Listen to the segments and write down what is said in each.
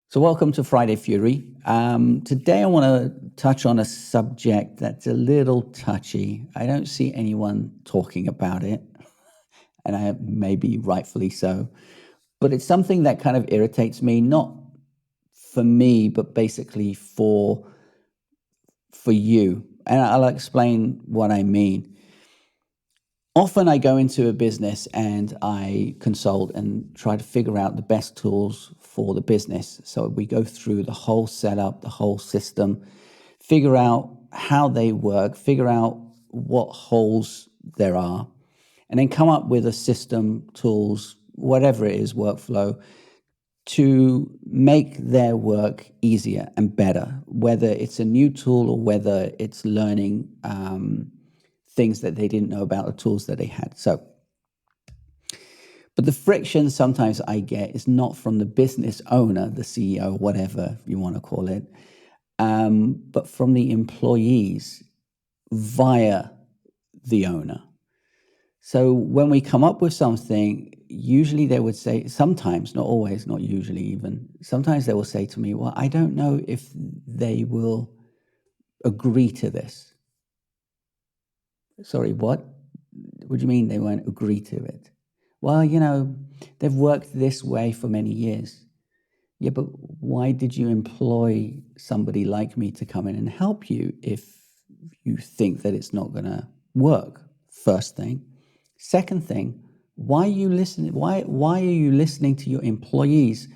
So, welcome to Friday Fury. Today, I want to touch on a subject that's a little touchy. I don't see anyone talking about it, and maybe rightfully so. But it's something that kind of irritates me, not for me, but basically for you. And I'll explain what I mean. Often I go into a business and I consult and try to figure out the best tools for the business. So we go through the whole setup, the whole system, figure out how they work, figure out what holes there are, and then come up with a system, tools, whatever it is, workflow, to make their work easier and better, whether it's a new tool or whether it's learning things that they didn't know about the tools that they had. But the friction sometimes I get is not from the business owner, the CEO, whatever you want to call it, but from the employees via the owner. So when we come up with something, usually they would say, sometimes, not always, not usually even, sometimes they will say to me, well, I don't know if they will agree to this. Sorry, what? What do you mean they won't agree to it? Well, they've worked this way for many years. Yeah, but why did you employ somebody like me to come in and help you if you think that it's not going to work? First thing. Second thing, why are you listening? Why are you listening to your employees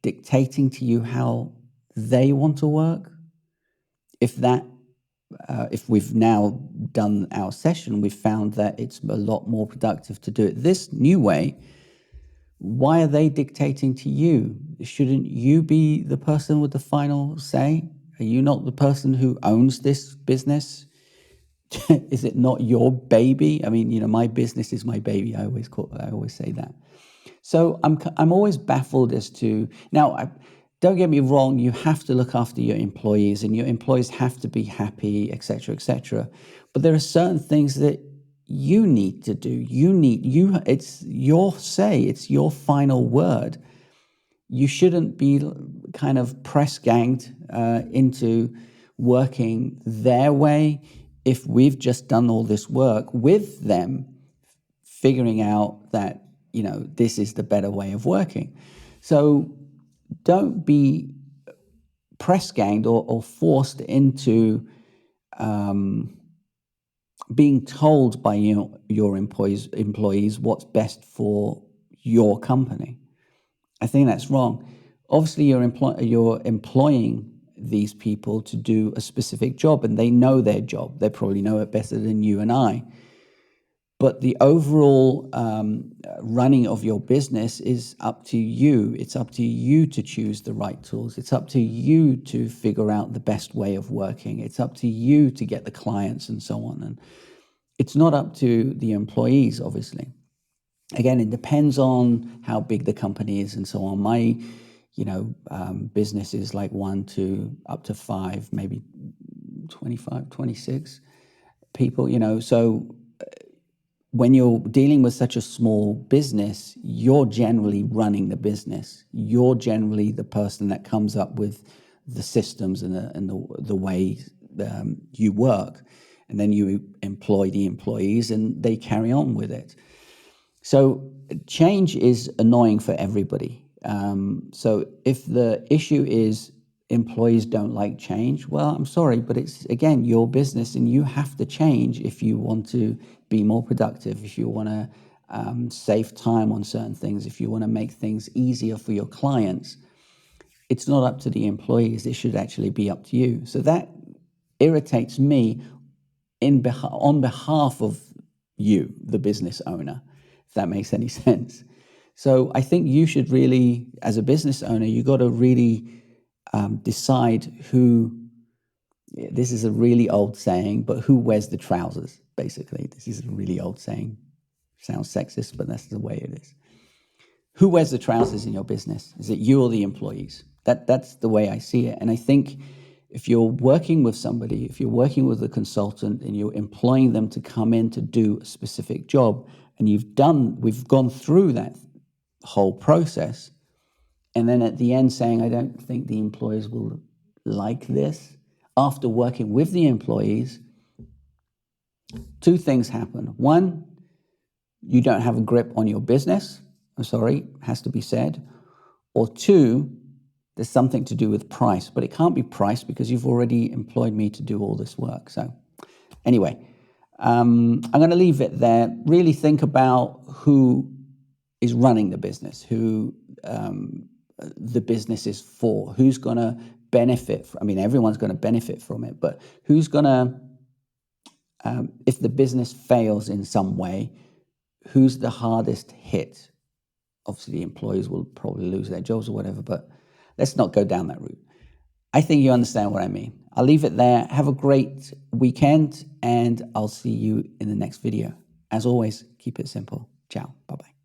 dictating to you how they want to work? If we've now done our session, we've found that it's a lot more productive to do it this new way. Why are they dictating to you? Shouldn't you be the person with the final say? Are you not the person who owns this business? Is it not your baby? I mean, my business is my baby. I always say that. So I'm always baffled as to now. Don't get me wrong. You have to look after your employees, and your employees have to be happy, etc., etc. But there are certain things that you need to do. It's your say. It's your final word. You shouldn't be kind of press ganged into working their way if we've just done all this work with them, figuring out that this is the better way of working. So don't be press ganged or forced into being told by your employees what's best for your company. I think that's wrong. Obviously, you're employing these people to do a specific job, and they know their job. They probably know it better than you and I. But the overall running of your business is up to you. It's up to you to choose the right tools. It's up to you to figure out the best way of working. It's up to you to get the clients and so on. And it's not up to the employees, obviously. Again, it depends on how big the company is and so on. My, business is like 1 to up to 5, maybe 25, 26 people, so when you're dealing with such a small business, you're generally running the business. You're generally the person that comes up with the systems and the way you work. And then you employ the employees and they carry on with it. So change is annoying for everybody. So if the issue is employees don't like change, well, I'm sorry, but it's, again, your business and you have to change if you want to be more productive, if you want to save time on certain things, if you want to make things easier for your clients. It's not up to the employees. It should actually be up to you. So that irritates me on behalf of you, the business owner, if that makes any sense. So I think you should really, as a business owner, you got to really decide who, this is a really old saying, but who wears the trousers, basically. This is a really old saying. Sounds sexist, but that's the way it is. Who wears the trousers in your business? Is it you or the employees? That's the way I see it. And I think if you're working with somebody, if you're working with a consultant and you're employing them to come in to do a specific job, and we've gone through that whole process, and then at the end saying, I don't think the employees will like this, after working with the employees, two things happen. One, you don't have a grip on your business. I'm sorry, has to be said. Or two, there's something to do with price, but it can't be price because you've already employed me to do all this work. So anyway, I'm going to leave it there. Really think about who is running the business, who the business is for, who's going to benefit. I mean, everyone's going to benefit from it, but who's going to, if the business fails in some way, who's the hardest hit? Obviously, the employees will probably lose their jobs or whatever, but let's not go down that route. I think you understand what I mean. I'll leave it there. Have a great weekend, and I'll see you in the next video. As always, keep it simple. Ciao. Bye-bye.